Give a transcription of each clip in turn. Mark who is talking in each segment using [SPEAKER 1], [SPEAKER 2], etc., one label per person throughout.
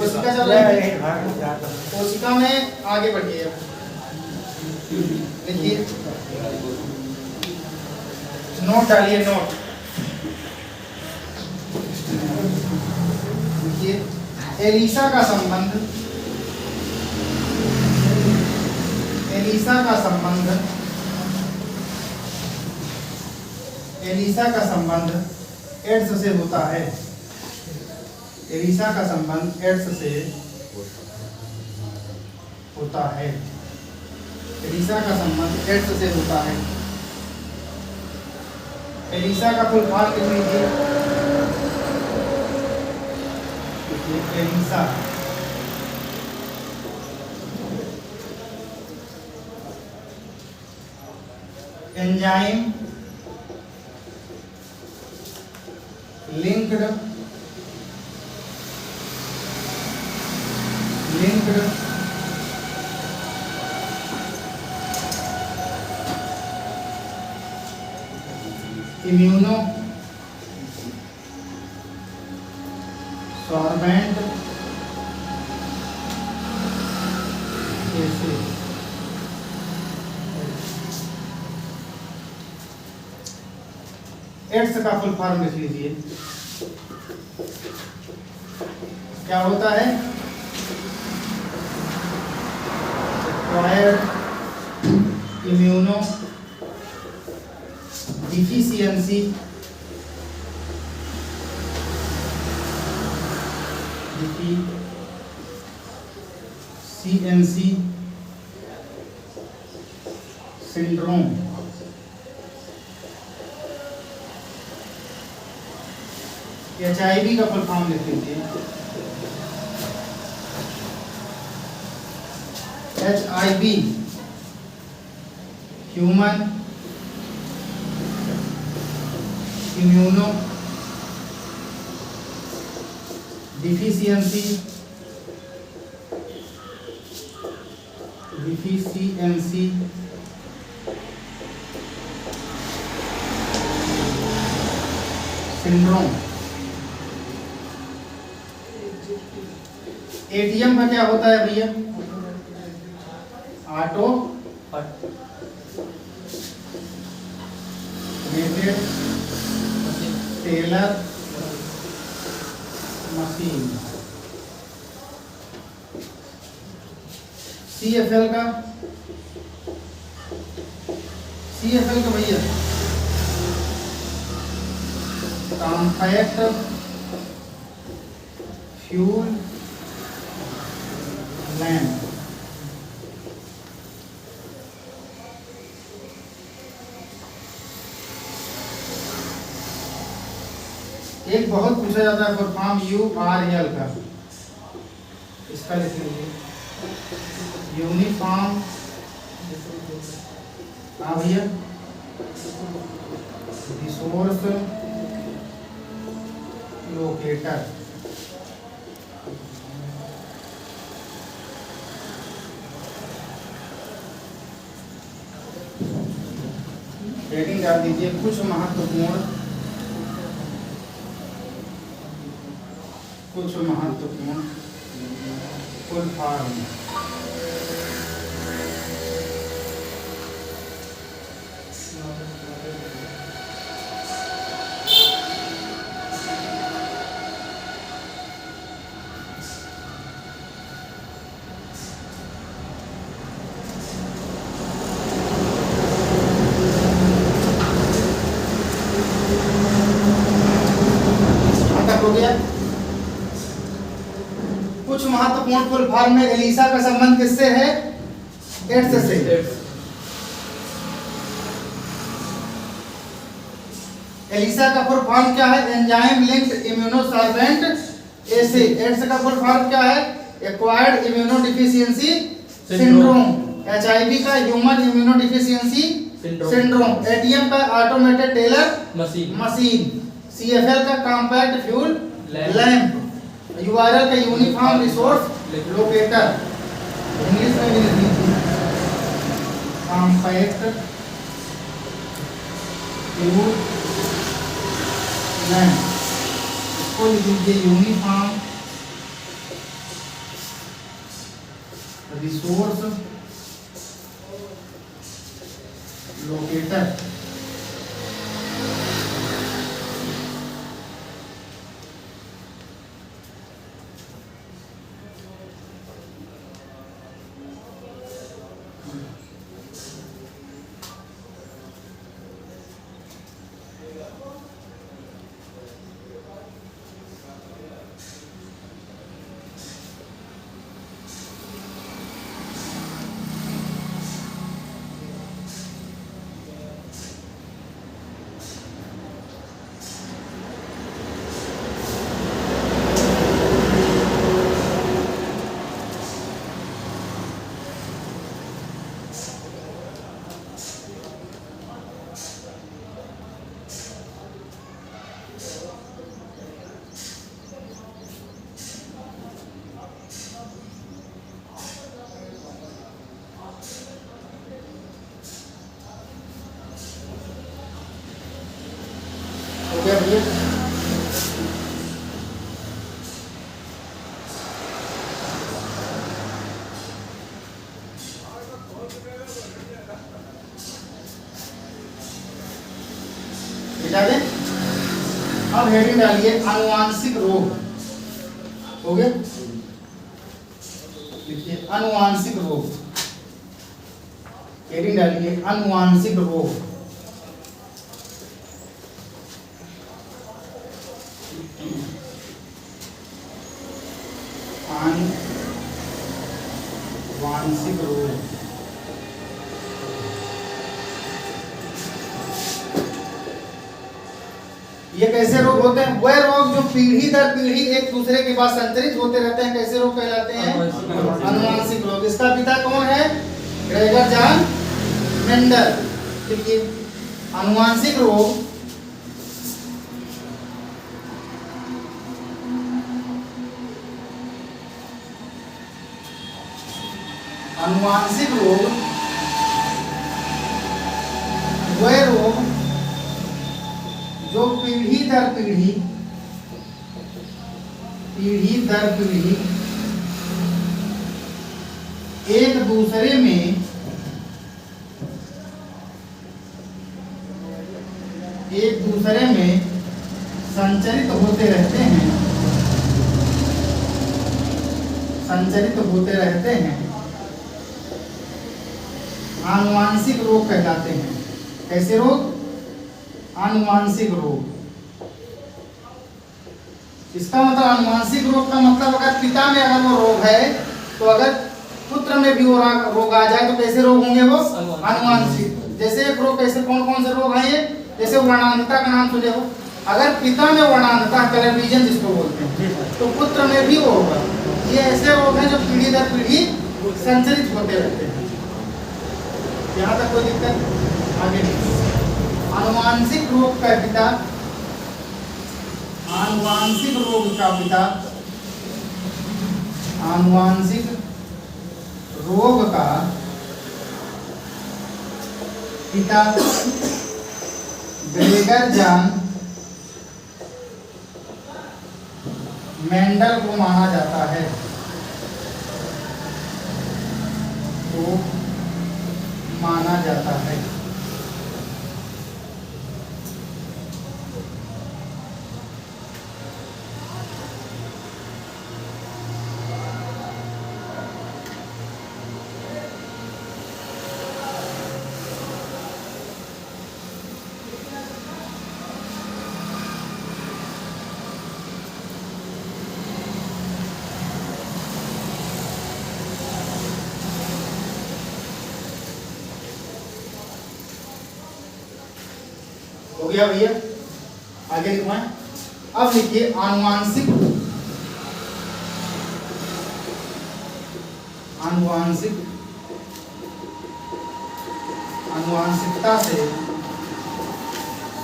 [SPEAKER 1] कोशिका चल रही है, कोशिका में आगे बढ़िए। देखिए नोट डालिए, नोट देखिए। एलिसा का संबंध, एलिसा का संबंध, एलिसा का संबंध एड्स से होता है। एलिसा का संबंध एड्स से होता है। एलिसा का संबंध एड्स से होता है। एलिसा का फुल फॉर्म लिख लीजिए। ELISA enzyme linked immunosorbent AIDS का फुल फॉर्म लिख लीजिए। क्या होता है? Acquired immunodeficiency syndrome. HIV का फुल फॉर्म लिख लीजिए। HIV human immunodeficiency syndrome. ATM का क्या होता है भैया? Auto teller machine. CFL का भैया कॉम्पैक्ट फ्यूल लैंप। एक बहुत पूछा जाता है फुल फॉर्म URL का, इसका लिख लीजिए। यूनिफॉर्म भैया रिसोर्स लोकेटर। रेटिंग डाल दीजिए। कुछ महत्वपूर्ण फुल फॉर्म। हो गया। कुछ महत्वपूर्ण फुल फॉर्म में एलिसा का संबंध किससे है? एड्स से। एलिसा का फुल फॉर्म क्या है? एंजाइम लिंक्ड इम्यूनोसॉर्बेंट एसे। एड्स का फुल फॉर्म क्या है? Acquired immunodeficiency syndrome. HIV का ह्यूमन इम्यूनोडिफिशियंसी सिंड्रोम। ATM का ऑटोमेटेड टेलर मशीन। CFL का कॉम्पैक्ट फ्यूल लैंप। URL का यूनिफॉर्म रिसोर्स लोकेटर। इंग्लिश में भी लिख दीजिए कॉम्पैक्ट फ्यूल लैंप। इसको लिख दीजिए यूनिफॉर्म रिसोर्स लोकेटर। हो गया भैया? मिटा दें। अब हेडिंग डालिए आनुवांशिक रोग। हो गया? लिखिए आनुवांशिक रोग। हेडिंग डालिए आनुवांशिक रोग। आनुवांशिक रोग। ये कैसे रोग होते हैं? वह रोग जो पीढ़ी दर पीढ़ी एक दूसरे के पास संचरित होते रहते हैं, कैसे रोग कहलाते हैं? आनुवांशिक रोग। इसका पिता कौन है? Gregor John Mendel. देखिए आनुवांशिक रोग आनुवांशिक रोग वह रोग जो पीढ़ी दर पीढ़ी एक दूसरे में संचरित होते रहते हैं आनुवांशिक रोग कहलाते हैं। कैसे रोग? आनुवांशिक रोग। इसका मतलब आनुवांशिक रोग का मतलब अगर पिता में अगर वो रोग है तो अगर पुत्र में भी वो रोग आ जाए तो कैसे रोग होंगे? वो आनुवांशिक। जैसे एक रोग कैसे कौन कौन से रोग हैं ये? जैसे वर्णांधता का नाम सुने हो। अगर पिता में वर्णांधता कलर विजन जिसको बोलते हैं तो पुत्र में भी वो होगा। ये ऐसे रोग हैं जो पीढ़ी दर पीढ़ी संचरित होते रहते हैं। यहाँ तक कोई दिक्कत? आगे आनुवांशिक रोग का पिता आनुवांशिक रोग का पिता आनुवांशिक रोग का पिता ग्रेगर जॉन मेंडल को माना जाता है। तो माना जाता है। हो गया भैया? आगे लिखवाएं। अब लिखिए आनुवांशिकता से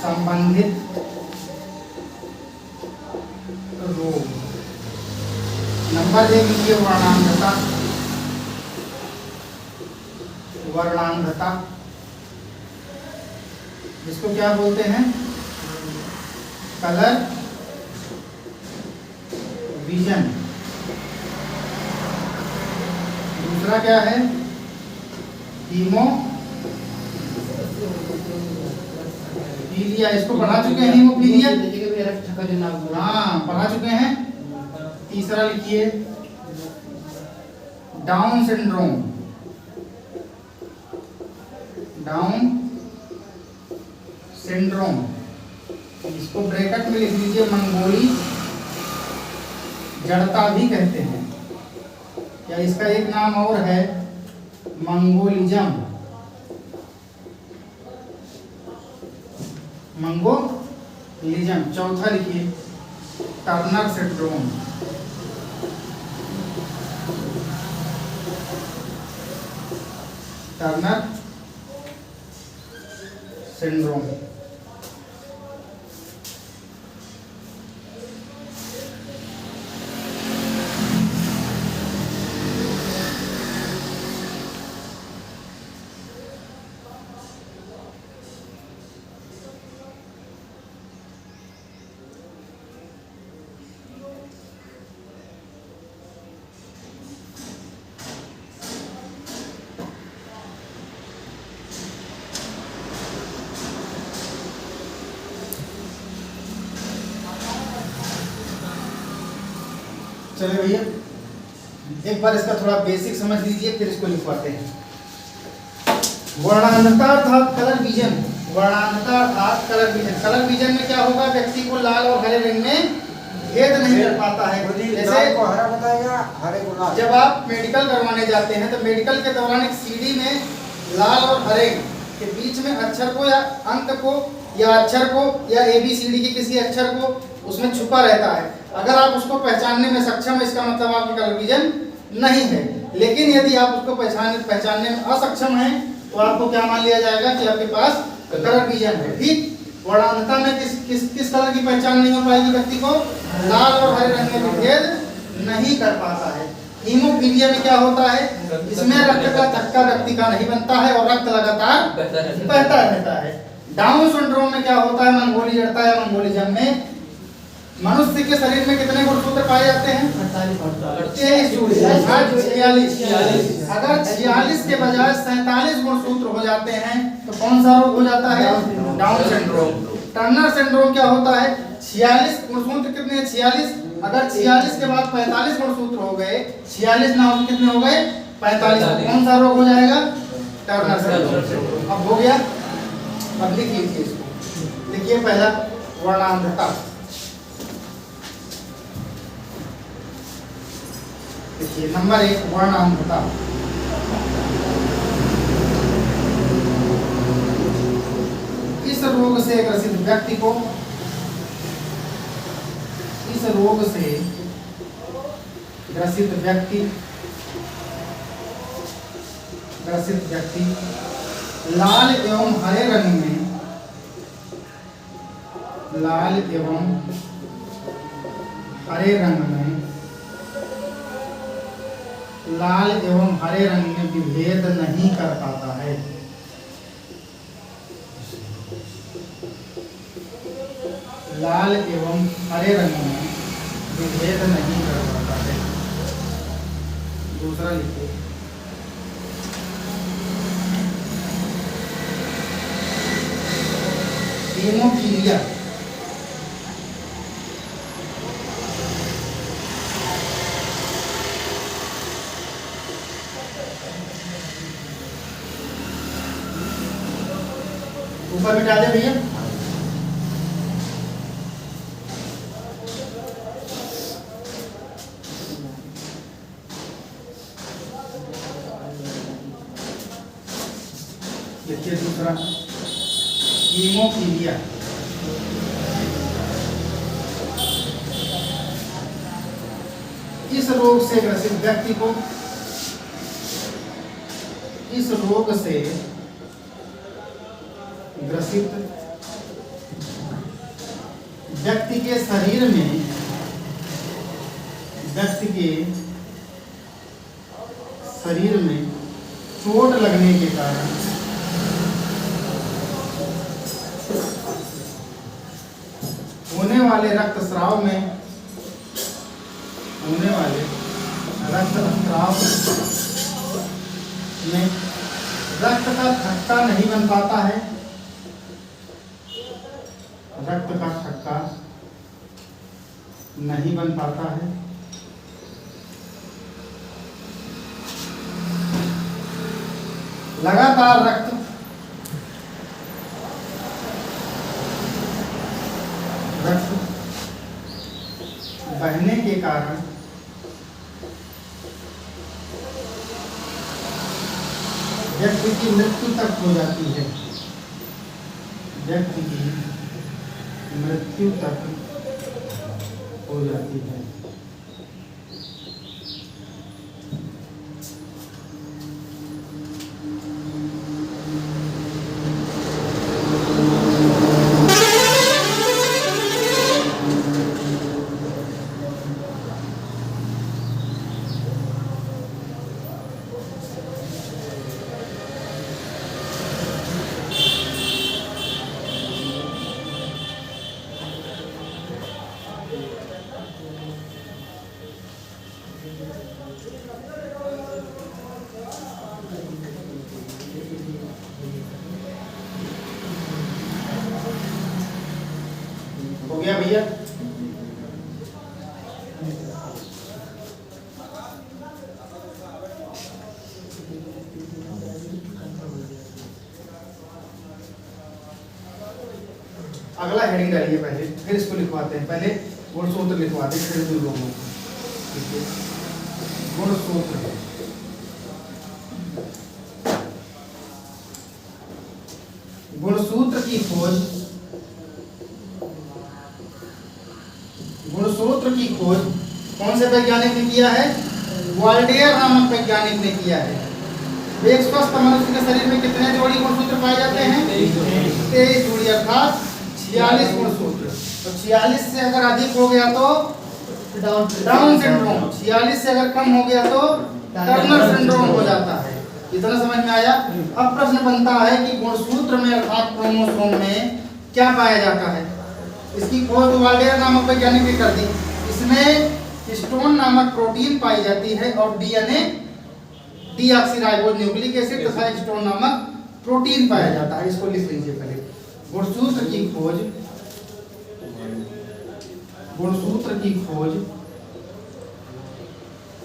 [SPEAKER 1] संबंधित रोग। नंबर 1 लिखिए वर्णांधता, जिसको क्या बोलते हैं? Colour vision. दूसरा क्या है, हीमोफीलिया, इसको पढ़ा चुके हैं हीमोफीलिया, हाँ पढ़ा चुके हैं। तीसरा लिखिए डाउन सिंड्रोम, डाउन सिंड्रोम, इसको ब्रैकेट में लिख लीजिए मंगोली जड़ता भी कहते हैं, या इसका एक नाम और है मंगोलिज्म, मंगोलिज्म। चौथा लिखिए टर्नर सिंड्रोम, टर्नर सिंड्रोम। चलिए भैया एक बार इसका थोड़ा बेसिक समझ लीजिए, फिर इसको लिखवाते हैं। वर्णांधता अर्थात कलर विजन, वर्णांधता अर्थात कलर विजन। कलर विजन में क्या होगा, व्यक्ति को लाल और हरे रंग में भेद नहीं कर पाता है। जैसे
[SPEAKER 2] को हरा बताएगा, हरे को लाल।
[SPEAKER 1] जब आप मेडिकल करवाने जाते हैं तो मेडिकल के दौरान एक सीडी में लाल और हरे के बीच में अक्षर को या अंक को या अक्षर को या ABCD के किसी अक्षर को उसमें छुपा रहता है। अगर आप उसको पहचानने में सक्षम है, इसका मतलब आपकी कलर विजन नहीं है। लेकिन यदि आप उसको पहचानने में असक्षम हैं तो आपको क्या मान लिया जाएगा कि आपके पास कलर विजन है। ठीक, वर्णांधता में किस कलर की पहचान नहीं हो पाएगी, व्यक्ति को लाल और हरे रंग में भेद नहीं कर पाता है। हीमोफीलिया में क्या होता है, इसमें रक्त का थक्का व्यक्ति का नहीं बनता है और रक्त लगातार बहता रहता है। डाउन सिंड्रोम में क्या होता है, मंगोली जड़ता है। मंगोलिज्म में मनुष्य के शरीर में कितने गुणसूत्र पाए जाते हैं, 46। अगर 46 के बजाय 47 गुणसूत्र हो जाते हैं तो कौन सा रोग हो जाता है, डाउन सिंड्रोम। टर्नर सिंड्रोम क्या होता है, 46 गुणसूत्र कितने हैं, 46। अगर 46 के बाद 45 गुणसूत्र हो गए, 46 ना हो कितने हो गए, 45। कौन सा रोग हो जाएगा, टर्नर सिंड्रोम। अब हो गया, अब लिख लीजिए इसको। देखिए पहला वर्णांधता, देखिए नंबर 1 वर्णांधता। इस रोग से ग्रसित व्यक्ति को, इस रोग से ग्रसित व्यक्ति लाल एवं हरे रंग में, लाल एवं हरे रंग में, लाल एवं हरे रंग में विभेद नहीं कर पाता है। लाल एवं हरे रंग में विभेद नहीं कर पाता है। दूसरा लिखो हीमोफीलिया। ऊपर मिटा दे भैया। देखिए दूसरा हीमोफीलिया। इस रोग से ग्रसित व्यक्ति को, इस रोग से ग्रसित व्यक्ति के शरीर में, व्यक्ति के शरीर में चोट लगने के कारण होने वाले रक्तस्राव में, होने वाले रक्तस्राव में रक्त का थक्का नहीं बन पाता है, रक्त का थक्का नहीं बन पाता है, लगातार रक्त बहने के कारण व्यक्ति की मृत्यु तक हो जाती है, व्यक्ति की मृत्यु तक हो जाती है। हो गया भैया? अगला हेडिंग डालिए पहले, फिर इसको लिखवाते हैं। पहले गुणसूत्र लिखवाते हैं, फिर दूर लोगों को। ठीक है, गुणसूत्र। गुणसूत्र की खोज, गुणसूत्र की खोज कौन से वैज्ञानिक ने किया है? ग्वाल्टियर नामक वैज्ञानिक ने किया है। एक स्वस्थ मनुष्य के शरीर में कितने जोड़ी गुणसूत्र पाए जाते हैं? 23 जोड़ी, अर्थात 46 गुणसूत्र। तो 46 से अगर अधिक हो गया तो डाउन सिंड्रोम, 46 से अगर कम हो गया तो टर्नर सिंड्रोम हो जाता है। इतना समझ में आया? अब प्रश्न बनता है कि गुणसूत्र में अर्थात क्रोमोसोम में क्या पाया जाता है? इसकी खोज ग्वाल्टियर नामक वैज्ञानिक ने कर दी। इसमें हिस्टोन नामक प्रोटीन पाई जाती है और डीएनए डीऑक्सीराइबोज न्यूक्लिक एसिड तथा हिस्टोन नामक प्रोटीन पाया जाता है। इसको लिख लीजिए पहले। गुणसूत्र की खोज, गुणसूत्र की खोज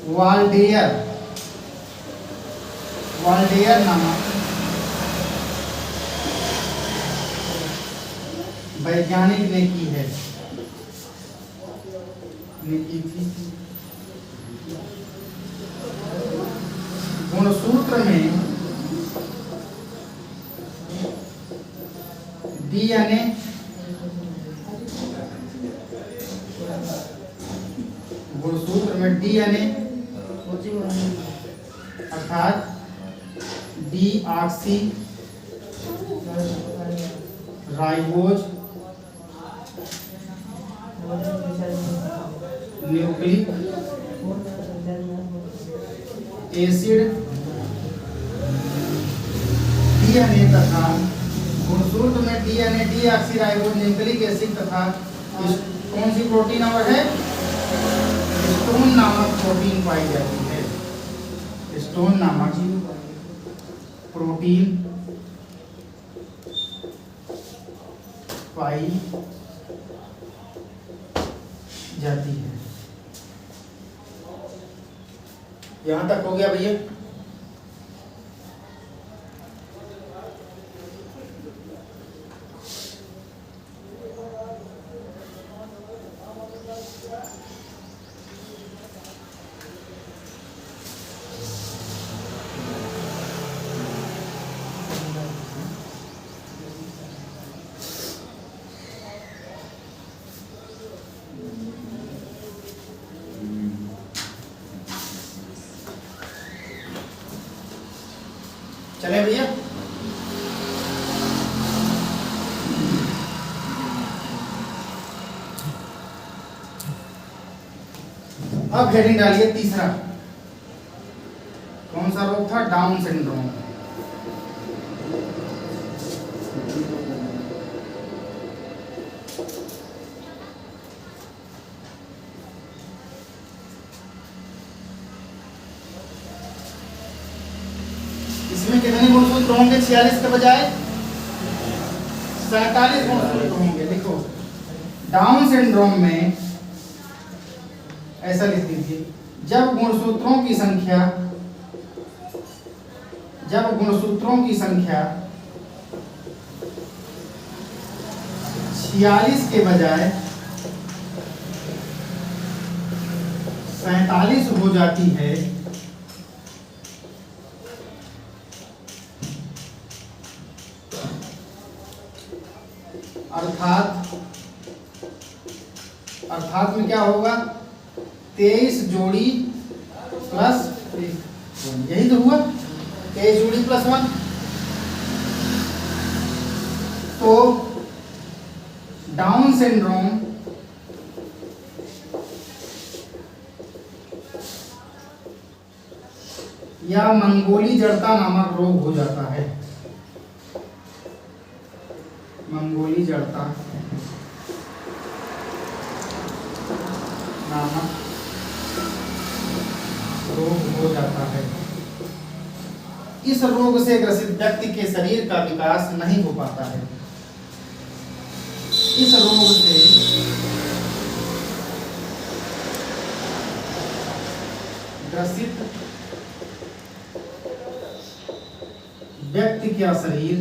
[SPEAKER 1] ग्वाल्टियर नामक वैज्ञानिक ने की है, ने की थी। गुणसूत्र में डीएनए गुणसूत्र में डीएनए अर्थात deoxy ribose nucleic acid DNA तथा गुणसूत्र में डीएनए डीऑक्सीराइबोज न्यूक्लिक एसिड तथा कौन सी प्रोटीन और है? हिस्टोन नामक प्रोटीन पाई जाती है। हिस्टोन नामक प्रोटीन पाई जाती है। यहां तक हो गया भैया? चले भैया? अब हेडिंग डालिए तीसरा। कौन सा रोग था? Down syndrome. गुणसूत्र होंगे 46 के बजाय 47 गुणसूत्र होंगे। लिखो डाउन सिंड्रोम में ऐसा लिख दीजिए, जब गुणसूत्रों की संख्या 46 के बजाय 47 हो जाती है, अर्थात में क्या होगा, 23 जोड़ी प्लस 1, यही तो हुआ, 23 जोड़ी प्लस 1। तो डाउन सिंड्रोम या मंगोली जड़ता नामक रोग हो जाता है। मंगोली जड़ता नामक रोग हो जाता है। इस रोग से ग्रसित व्यक्ति के शरीर का विकास नहीं हो पाता है। इस रोग से ग्रसित व्यक्ति का शरीर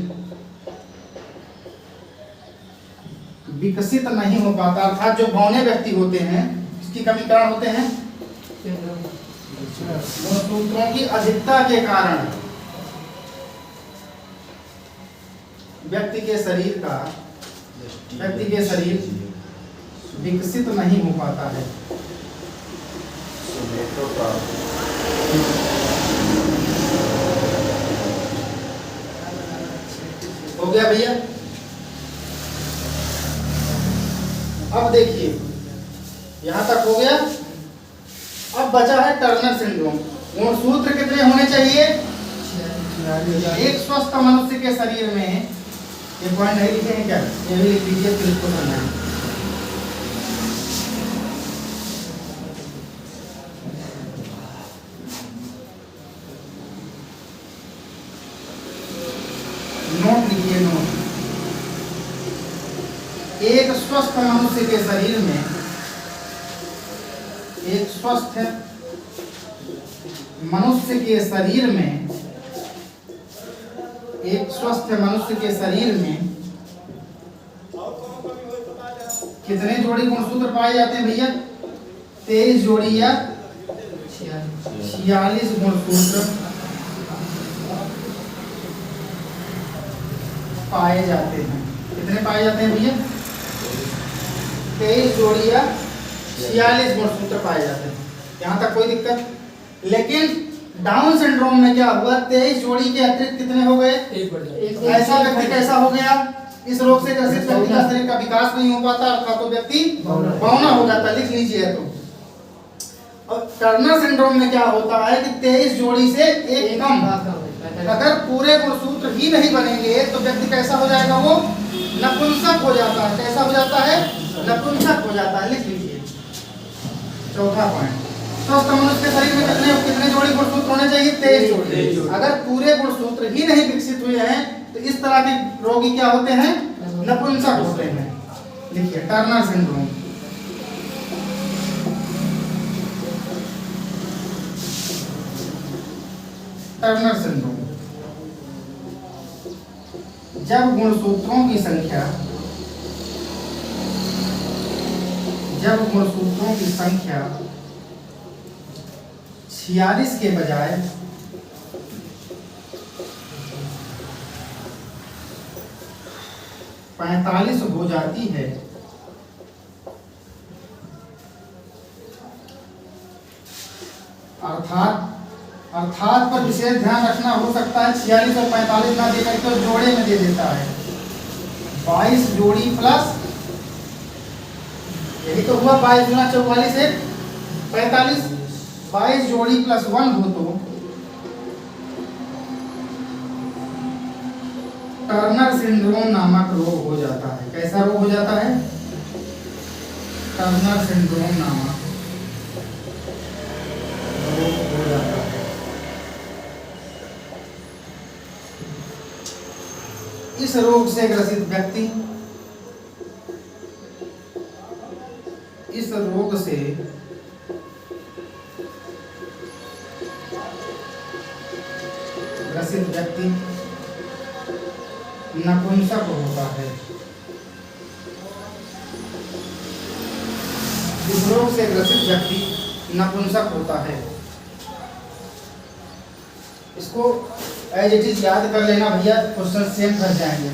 [SPEAKER 1] विकसित नहीं हो पाता, अर्थात जो बौने व्यक्ति होते हैं इसकी कमी कारण होते हैं गुणसूत्रों की अधिकता के कारण व्यक्ति के शरीर विकसित नहीं हो पाता है। हो गया भैया। अब देखिए यहां तक हो गया। अब बचा है टर्नर सिंड्रोम। गुणसूत्र कितने होने चाहिए? एक स्वस्थ मनुष्य के शरीर में, ये पॉइंट नहीं लिखे हैं क्या? ये भी लिख लीजिए फिर इसको समझाएं। नोट लिखिए, नोट। एक स्वस्थ मनुष्य के शरीर में, एक स्वस्थ मनुष्य के शरीर में, एक स्वस्थ मनुष्य के शरीर में कितने जोड़ी गुणसूत्र पाए जाते हैं भैया? 23 जोड़ी या 46 गुणसूत्र पाए जाते हैं। कितने पाए जाते हैं भैया? 23 जोड़ी या 46 गुणसूत्र पाए जाते हैं। यहाँ तक कोई दिक्कत? लेकिन डाउन सिंड्रोम में क्या हुआ? 23 जोड़ी के अतिरिक्त कितने हो गए? ऐसा व्यक्ति कैसा हो गया? इस रोग से ग्रसित व्यक्ति का शरीर का विकास नहीं हो पाता, अर्थात तो व्यक्ति बौना हो जाता है। लिख लीजिए। तो और टर्नर सिंड्रोम में क्या होता है कि 23 जोड़ी से एक कम, अगर पूरे गुणसूत्र ही नहीं बनेंगे तो व्यक्ति कैसा हो जाएगा? वो नपुंसक हो जाता है। कैसा हो जाता है? नपुंसक हो जाता है। लिख लीजिए। चौथा पॉइंट, स्वस्थ मनुष्य के शरीर में कितने जोड़ी गुणसूत्र होने चाहिए? 23 जोड़ी। अगर पूरे गुणसूत्र ही नहीं विकसित हुए हैं तो इस तरह के रोगी क्या होते हैं? नपुंसक होते हैं। लिखिए टर्नर सिंड्रोम। टर्नर सिंड्रोम, जब गुणसूत्रों की संख्या 46 के बजाय 45 हो जाती है, अर्थात पर विशेष ध्यान रखना हो सकता है 46 और 45 ना देकर तो जोड़े में दे देता है। 22 जोड़ी प्लस, यही तो हुआ 22 गुना 44 है 45। 22 जोड़ी प्लस 1 हो तो टर्नर सिंड्रोम नामक रोग हो जाता है। कैसा रोग हो जाता है? टर्नर सिंड्रोम नामक रोग हो जाता है। इस रोग से ग्रसित व्यक्ति, इस रोग से ग्रसित व्यक्ति नपुंसक होता है। इस रोग से ग्रसित व्यक्ति नपुंसक होता है। इसको एज इट इज याद कर लेना भैया, क्वेश्चन सेम कर जाएंगे।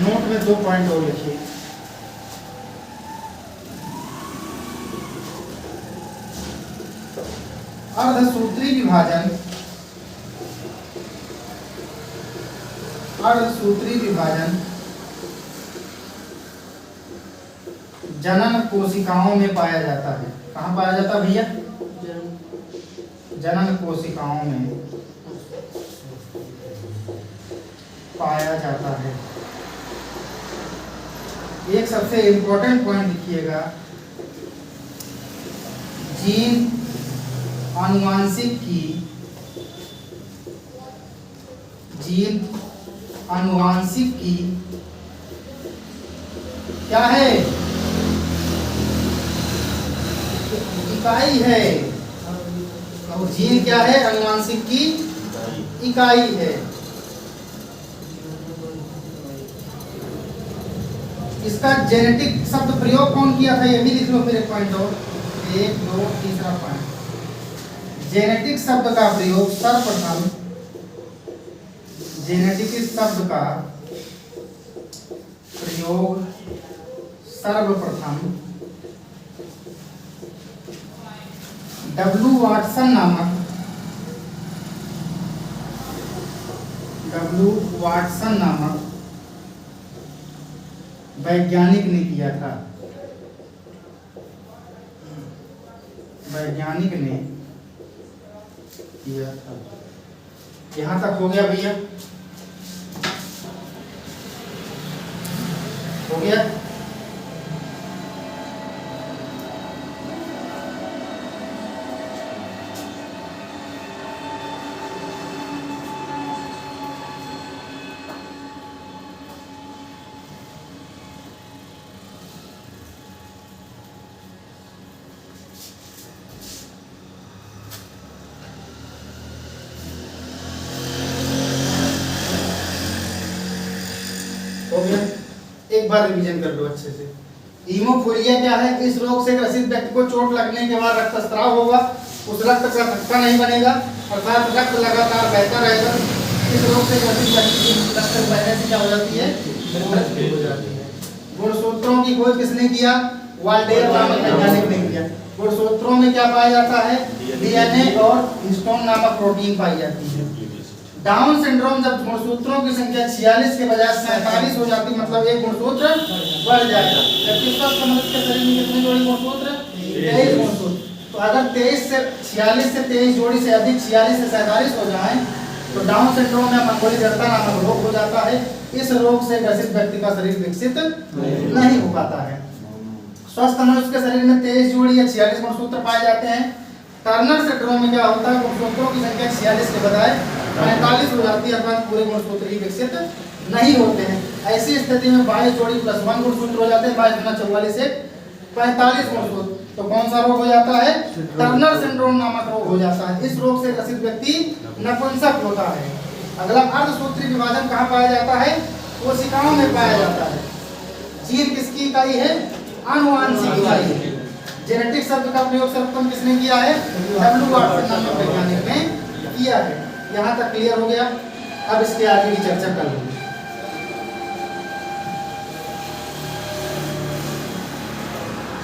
[SPEAKER 1] नोट में 2 पॉइंट और लिखिए। अर्धसूत्री विभाजन, अर्धसूत्री विभाजन जनन कोशिकाओं में पाया जाता है। कहाँ पाया जाता है भैया? जनन कोशिकाओं में पाया जाता है। एक सबसे इंपॉर्टेंट पॉइंट लिखिएगा, जीन आनुवांशिक की, जीन आनुवांशिक की क्या है? इकाई है। और जीन क्या है? आनुवांशिक की इकाई है। इसका जेनेटिक शब्द प्रयोग कौन किया था? ये भी लिख लो फिर एक पॉइंट और, 1 2 तीसरा पॉइंट। जेनेटिक शब्द का प्रयोग सर्वप्रथम, जेनेटिक शब्द का प्रयोग सर्वप्रथम डब्ल्यू वाटसन नामक वैज्ञानिक ने किया था। वैज्ञानिक ने किया था। यहां तक हो गया भैया? हो गया? हो गया? एक बार रिवीजन कर लो अच्छे से। हीमोफीलिया क्या है? इस रोग से ग्रसित व्यक्ति को चोट लगने के बाद रक्तस्राव होगा, उस रक्त का थक्का नहीं बनेगा, अर्थात रक्त लगातार बहता रहेगा। इस रोग से ग्रसित व्यक्ति की रक्त बहने से क्या हो जाती है? मृत्यु हो जाती है। गुणसूत्रों की खोज किसने किया? वाल्टेयर नामक वैज्ञानिक ने किया। गुणसूत्रों में क्या पाया जाता है? डीएनए और हिस्टोन नामक प्रोटीन पाई जाती है। डाउन सिंड्रोम जब गुणसूत्रों की संख्या 46 के बजाय 47 हो जाती, मतलब एक गुणसूत्र बढ़ जाएगा। जबकि स्वस्थ मनुष्य के शरीर में कितने जोड़ी गुणसूत्र? 23 गुणसूत्र। तो अगर 23 से 46 से 23 जोड़ी से अधिक 46 से 47 हो जाए तो डाउन सिंड्रोम या मंगोली जड़ता नामक रोग हो जाता है। इस रोग से ग्रसित व्यक्ति का शरीर विकसित नहीं हो पाता है। स्वस्थ मनुष्य के शरीर में 23 जोड़ी या 46 गुणसूत्र पाए जाते हैं। टर्नर सिंड्रोम में क्या होता है? गुणसूत्रों की संख्या 46 के बजाय 45 हो जाती है, अर्थात पूरे गुणसूत्र ही विकसित नहीं होते हैं। ऐसी स्थिति में 22 जोड़ी प्लस 1 गुणसूत्र हो जाते हैं। 22 गुना 44 से 45 गुणसूत्र। तो कौन सा रोग हो जाता है? टर्नर सिंड्रोम नामक रोग हो जाता है। इस रोग से ग्रसित व्यक्ति नपुंसक होता है। अगला अर्धसूत्री विभाजन कहाँ पाया जाता है? कोशिकाओं में पाया जाता है। जीन किसकी इकाई है? आनुवांशिक इकाई है। जेनेटिक शब्द का प्रयोग सर्वप्रथम किसने किया है? डब्ल्यू वाटसन नामक वैज्ञानिक ने किया है। यहाँ तक क्लियर हो गया। अब इसके आगे की चर्चा कर लेंगे।